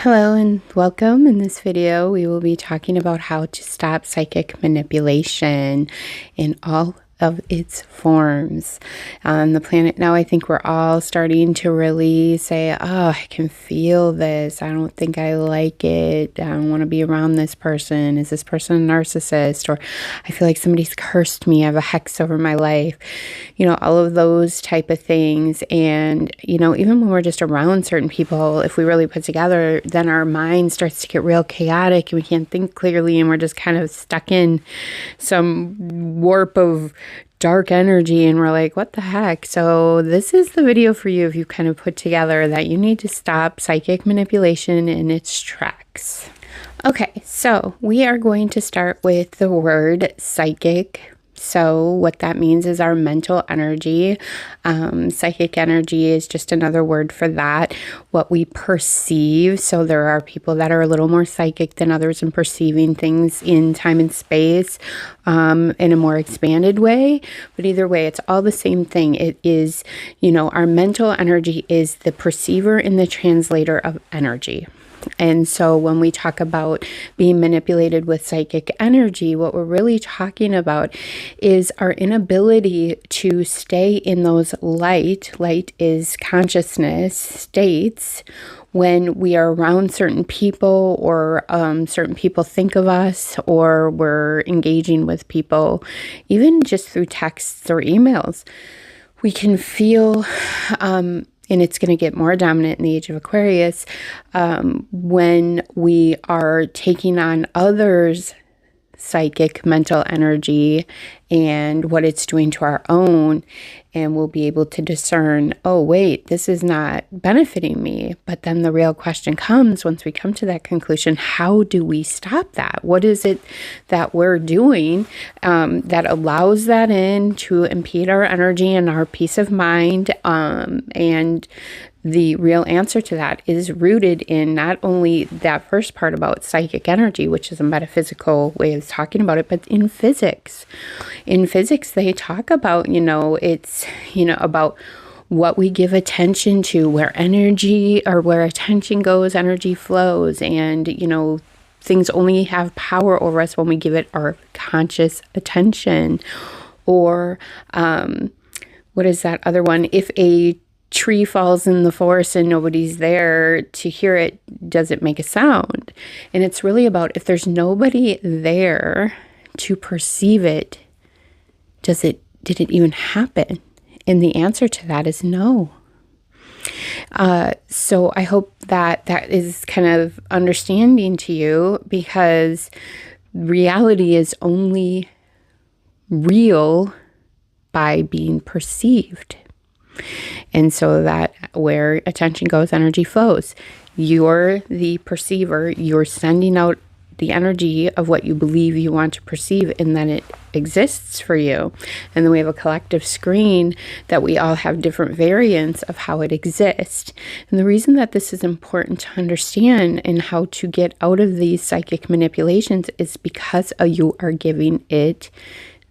Hello and welcome. In this video, we will be talking about how to stop psychic manipulation in all of its forms on the planet. Now, I think we're all starting to really say, oh, I can feel this. I don't think I like it. I don't want to be around this person. Is this person a narcissist? Or I feel like somebody's cursed me. I have a hex over my life. All of those type of things. And, even when we're just around certain people, if we really put together, then our mind starts to get real chaotic and we can't think clearly and we're just kind of stuck in some warp of dark energy and we're like, what the heck? So this is the video for you if you kind of put together that you need to stop psychic manipulation in its tracks. Okay, so we are going to start with the word psychic. So what that means is our mental energy. Psychic energy is just another word for that. What we perceive. So there are people that are a little more psychic than others in perceiving things in time and space in a more expanded way. But either way, it's all the same thing. It is, our mental energy is the perceiver and the translator of energy. And so when we talk about being manipulated with psychic energy, what we're really talking about is our inability to stay in those light is consciousness states when we are around certain people or certain people think of us or we're engaging with people, even just through texts or emails. We can feel and it's going to get more dominant in the age of Aquarius, when we are taking on others' psychic mental energy and what it's doing to our own, and we'll be able to discern, oh, wait, this is not benefiting me. But then the real question comes once we come to that conclusion, how do we stop that? What is it that we're doing that allows that in to impede our energy and our peace of mind? And the real answer to that is rooted in not only that first part about psychic energy, which is a metaphysical way of talking about it, but in physics. In physics, they talk about, it's, about what we give attention to, where energy or where attention goes, energy flows. And, things only have power over us when we give it our conscious attention. Or what is that other one? If a tree falls in the forest and nobody's there to hear it, does it make a sound? And it's really about if there's nobody there to perceive it, did it even happen? And the answer to that is no. So I hope that is kind of understanding to you, because reality is only real by being perceived. And so that where attention goes, energy flows. You're the perceiver. You're sending out the energy of what you believe you want to perceive, and then it exists for you. And then we have a collective screen that we all have different variants of how it exists. And the reason that this is important to understand and how to get out of these psychic manipulations is because you are giving it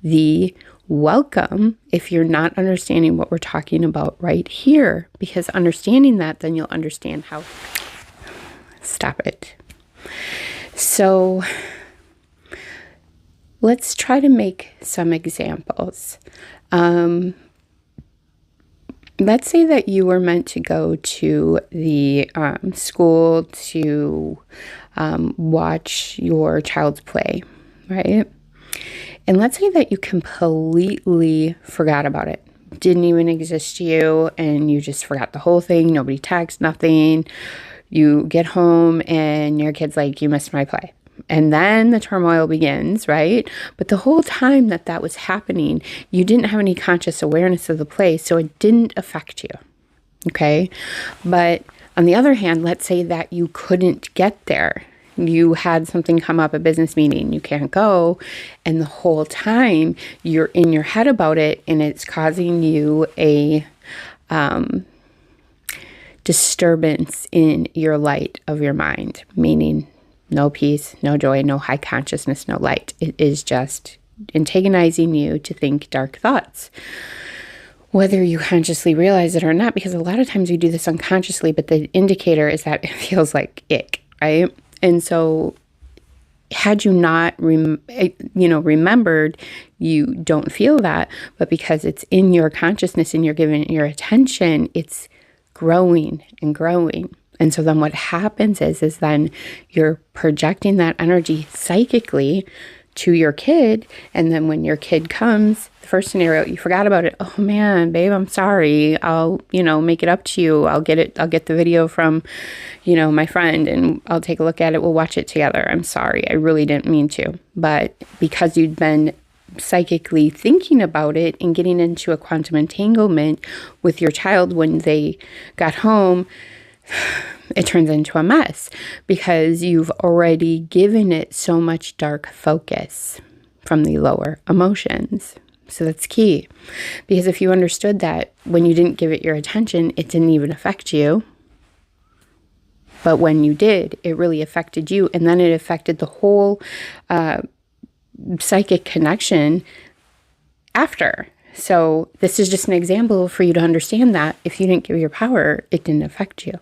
the welcome if you're not understanding what we're talking about right here. Because understanding that, then you'll understand how. Stop it. So let's try to make some examples. Let's say that you were meant to go to the school to watch your child's play, right? And let's say that you completely forgot about it. Didn't even exist to you, and you just forgot the whole thing. Nobody texted, nothing. You get home and your kid's like, you missed my play. And then the turmoil begins, right? But the whole time that was happening, you didn't have any conscious awareness of the play, so it didn't affect you, okay? But on the other hand, let's say that you couldn't get there. You had something come up, a business meeting, you can't go, and the whole time you're in your head about it, and it's causing you a disturbance in your light of your mind, meaning no peace, no joy, no high consciousness, no light. It is just antagonizing you to think dark thoughts. whether you consciously realize it or not, because a lot of times we do this unconsciously, but the indicator is that it feels like ick, right? And so had you not, remembered, you don't feel that, but because it's in your consciousness and you're giving it your attention, it's growing and growing. And so then what happens is then you're projecting that energy psychically to your kid. And then when your kid comes, the first scenario, you forgot about it. Oh man, babe, I'm sorry. I'll, make it up to you. I'll get the video from, my friend, and I'll take a look at it. We'll watch it together. I'm sorry. I really didn't mean to. But because you'd been psychically thinking about it and getting into a quantum entanglement with your child when they got home, it turns into a mess because you've already given it so much dark focus from the lower emotions. So that's key, because if you understood that when you didn't give it your attention, it didn't even affect you. But when you did, it really affected you. And then it affected the whole psychic connection after. So this is just an example for you to understand that if you didn't give your power, it didn't affect you.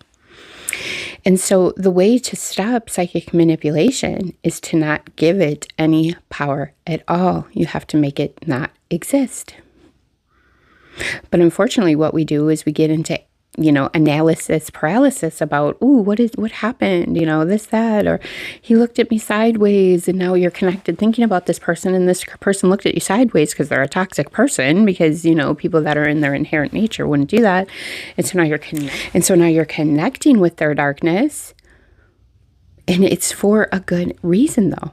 And so the way to stop psychic manipulation is to not give it any power at all. You have to make it not exist. But unfortunately, what we do is we get into, analysis paralysis about, what happened? This, that, or he looked at me sideways, and now you're connected thinking about this person, and this person looked at you sideways because they're a toxic person, because, people that are in their inherent nature wouldn't do that. And so now you're connecting with their darkness, and it's for a good reason, though.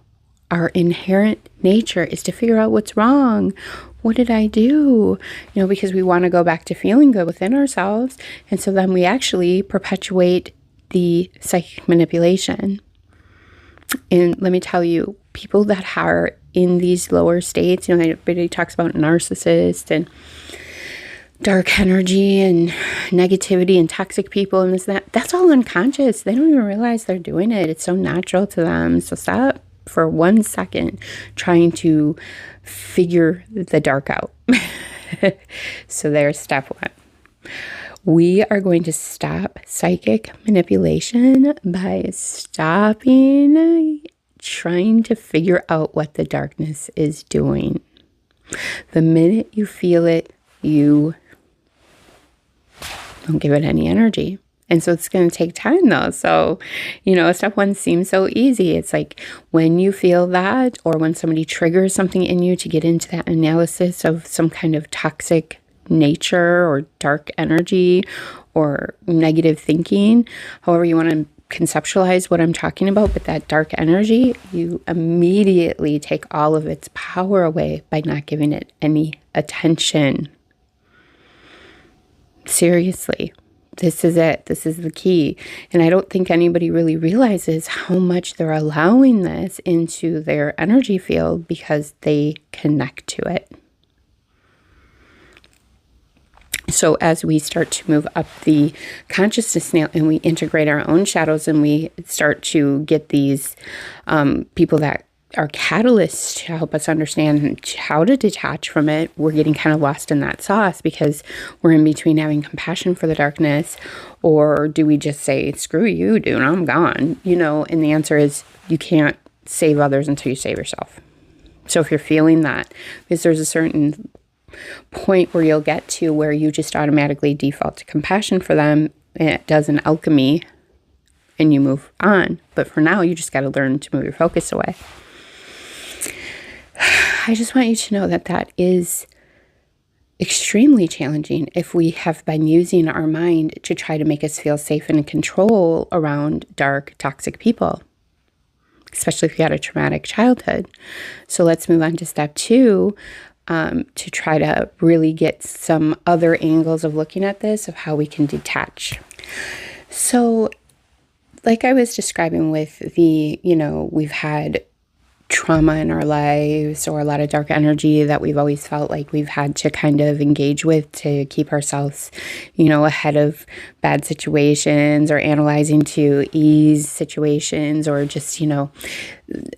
Our inherent nature is to figure out what's wrong. What did I do? Because we want to go back to feeling good within ourselves. And so then we actually perpetuate the psychic manipulation. And let me tell you, people that are in these lower states, everybody talks about narcissists and dark energy and negativity and toxic people and this and that. That's all unconscious. They don't even realize they're doing it. It's so natural to them. So stop for 1 second trying to figure the dark out. So there's step one. We are going to stop psychic manipulation by stopping trying to figure out what the darkness is doing. The minute you feel it, you don't give it any energy. And so it's going to take time, though. So, step one seems so easy. It's like when you feel that, or when somebody triggers something in you, to get into that analysis of some kind of toxic nature or dark energy or negative thinking, however you want to conceptualize what I'm talking about. But that dark energy, you immediately take all of its power away by not giving it any attention. Seriously. This is it. This is the key. And I don't think anybody really realizes how much they're allowing this into their energy field because they connect to it. So as we start to move up the consciousness now and we integrate our own shadows and we start to get these people that are catalysts to help us understand how to detach from it, we're getting kind of lost in that sauce because we're in between having compassion for the darkness, or do we just say, screw you, dude, I'm gone? And the answer is you can't save others until you save yourself. So if you're feeling that, because there's a certain point where you'll get to where you just automatically default to compassion for them, and it does an alchemy and you move on. But for now, you just got to learn to move your focus away. I just want you to know that that is extremely challenging if we have been using our mind to try to make us feel safe and in control around dark, toxic people, especially if you had a traumatic childhood. So let's move on to step two, to try to really get some other angles of looking at this, of how we can detach. So like I was describing with the, we've had trauma in our lives or a lot of dark energy that we've always felt like we've had to kind of engage with to keep ourselves, ahead of bad situations, or analyzing to ease situations, or just,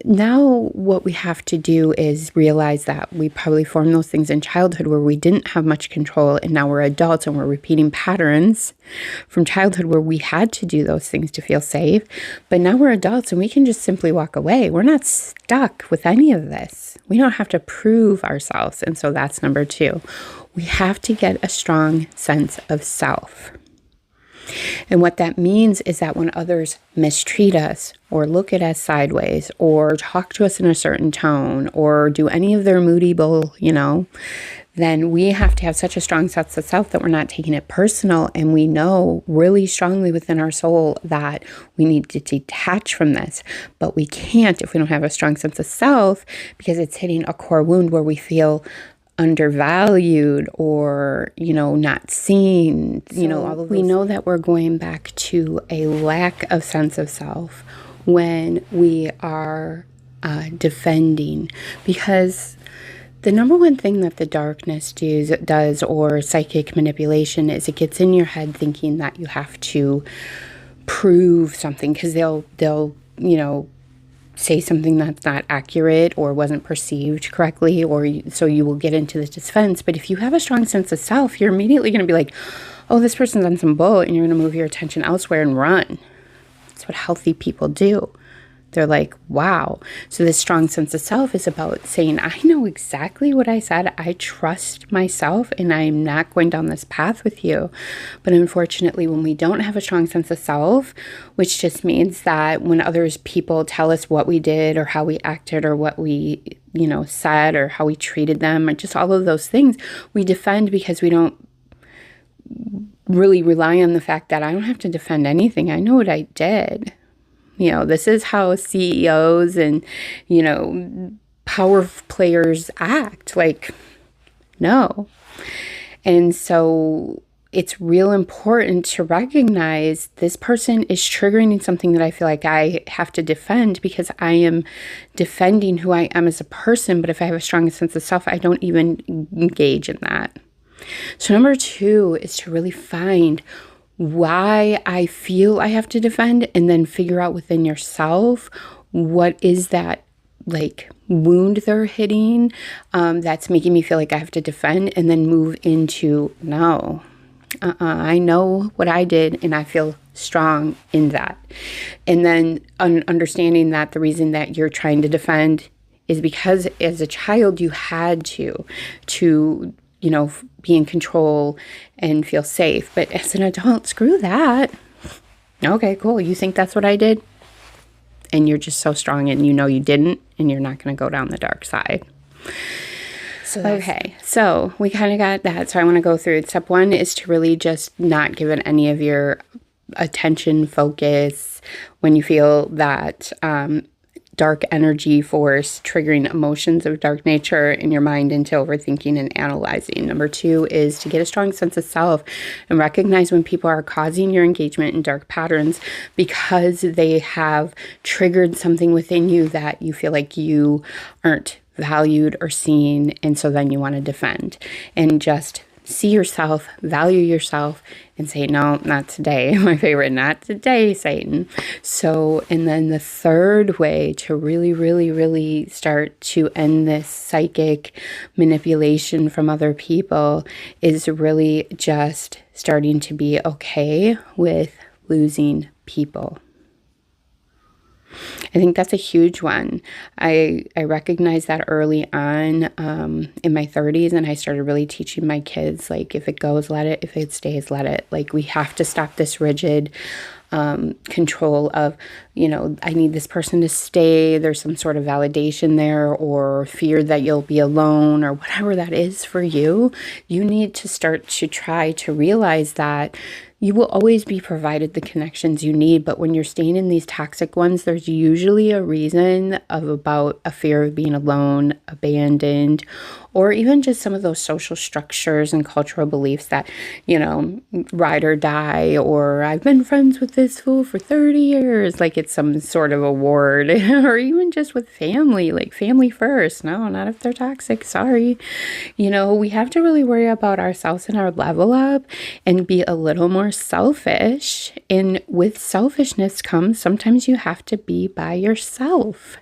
now what we have to do is realize that we probably formed those things in childhood where we didn't have much control, and now we're adults and we're repeating patterns from childhood where we had to do those things to feel safe. But now we're adults and we can just simply walk away. We're not stuck with any of this. We don't have to prove ourselves. And so that's number 2. We have to get a strong sense of self. And what that means is that when others mistreat us or look at us sideways or talk to us in a certain tone or do any of their moody bull, then we have to have such a strong sense of self that we're not taking it personal. And we know really strongly within our soul that we need to detach from this. But we can't if we don't have a strong sense of self, because it's hitting a core wound where we feel undervalued or, not seen, all of we know that we're going back to a lack of sense of self when we are defending, because the number one thing that the darkness does, or psychic manipulation, is it gets in your head thinking that you have to prove something, because they'll say something that's not accurate or wasn't perceived correctly, so you will get into this defense. But if you have a strong sense of self, you're immediately going to be like, oh, this person's on some bull, and you're going to move your attention elsewhere and run. That's what healthy people do. They're like, wow. So this strong sense of self is about saying, I know exactly what I said. I trust myself and I'm not going down this path with you. But unfortunately, when we don't have a strong sense of self, which just means that when people tell us what we did or how we acted or what we, said or how we treated them or just all of those things, we defend because we don't really rely on the fact that I don't have to defend anything. I know what I did. This is how CEOs and, power players act. Like, no. And so it's real important to recognize this person is triggering something that I feel like I have to defend, because I am defending who I am as a person. But if I have a strong sense of self, I don't even engage in that. So number 2 is to really find why I feel I have to defend, and then figure out within yourself what is that wound they're hitting that's making me feel like I have to defend, and then move into no. I know what I did and I feel strong in that. And then understanding that the reason that you're trying to defend is because as a child you had to be in control and feel safe. But as an adult, screw that. Okay, cool. You think that's what I did? And you're just so strong and you didn't, and you're not going to go down the dark side. Okay, so we kind of got that. So I want to go through it. Step 1 is to really just not give it any of your attention, focus when you feel that dark energy force triggering emotions of dark nature in your mind into overthinking and analyzing. Number 2 is to get a strong sense of self and recognize when people are causing your engagement in dark patterns because they have triggered something within you that you feel like you aren't valued or seen, and so then you want to defend. And just see yourself, value yourself, and say, no, not today. My favorite, not today, Satan. So, and then the third way to really, really, really start to end this psychic manipulation from other people is really just starting to be okay with losing people. I think that's a huge one. I recognized that early on in my 30s, and I started really teaching my kids, if it goes, let it. If it stays, let it. We have to stop this rigid control of, I need this person to stay. There's some sort of validation there, or fear that you'll be alone, or whatever that is for you. You need to start to try to realize that you will always be provided the connections you need, but when you're staying in these toxic ones, there's usually a reason about a fear of being alone, abandoned, or even just some of those social structures and cultural beliefs that, ride or die, or I've been friends with this fool for 30 years, like it's some sort of award, or even just with family, family first. No, not if they're toxic. Sorry. We have to really worry about ourselves and our level up and be a little more selfish. And with selfishness comes sometimes you have to be by yourself.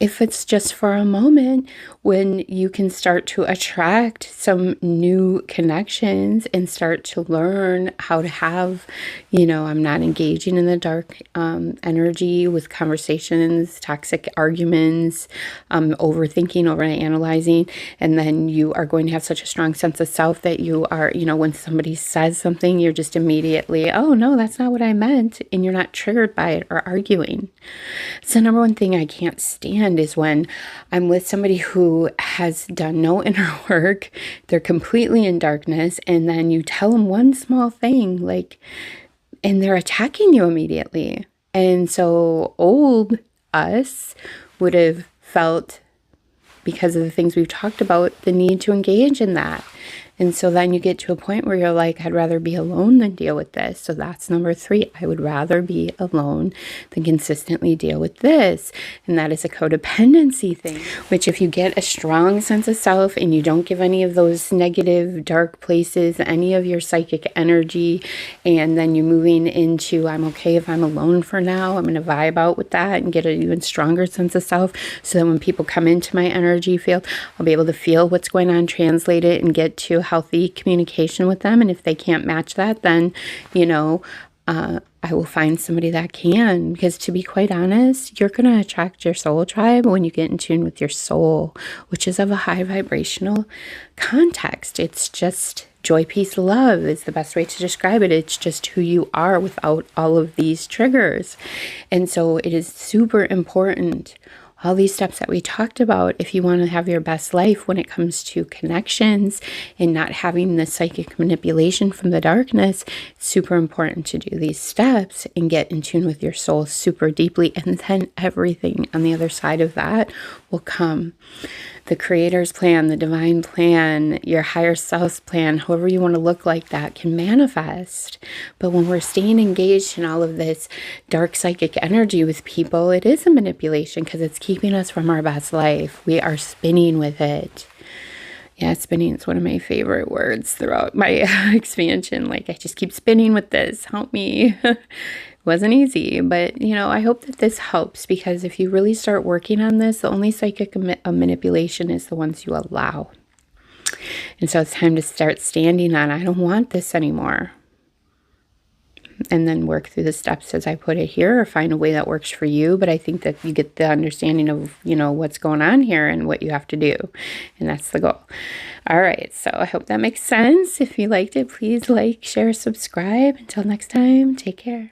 if it's just for a moment, when you can start to attract some new connections and start to learn how to have, I'm not engaging in the dark energy with conversations, toxic arguments, overthinking, overanalyzing, and then you are going to have such a strong sense of self that you are, when somebody says something, you're just immediately, oh no, that's not what I meant, and you're not triggered by it or arguing. So number one thing I can't stand is when I'm with somebody who has done no inner work, they're completely in darkness, and then you tell them one small thing, and they're attacking you immediately. And so old us would have felt, because of the things we've talked about, the need to engage in that. And so then you get to a point where you're like, I'd rather be alone than deal with this. So that's number 3. I would rather be alone than consistently deal with this. And that is a codependency thing, which if you get a strong sense of self and you don't give any of those negative, dark places, any of your psychic energy, and then you're moving into, I'm okay if I'm alone for now, I'm going to vibe out with that and get an even stronger sense of self. So that when people come into my energy field, I'll be able to feel what's going on, translate it, and get to healthy communication with them. And if they can't match that, then, I will find somebody that can. Because to be quite honest, you're going to attract your soul tribe when you get in tune with your soul, which is of a high vibrational context. It's just joy, peace, love is the best way to describe it. It's just who you are without all of these triggers. And so it is super important, all these steps that we talked about, if you want to have your best life when it comes to connections and not having the psychic manipulation from the darkness. It's super important to do these steps and get in tune with your soul super deeply. And then everything on the other side of that will come. The creator's plan, the divine plan, your higher self's plan, however you want to look like that, can manifest. But when we're staying engaged in all of this dark psychic energy with people, it is a manipulation because it's keeping us from our best life. We are spinning with it. Yeah, spinning is one of my favorite words throughout my expansion. I just keep spinning with this. Help me. Wasn't easy, but I hope that this helps, because if you really start working on this, the only psychic manipulation is the ones you allow. And so it's time to start standing on, I don't want this anymore. And then work through the steps as I put it here, or find a way that works for you. But I think that you get the understanding of, what's going on here and what you have to do. And that's the goal. All right. So I hope that makes sense. If you liked it, please like, share, subscribe. Until next time, take care.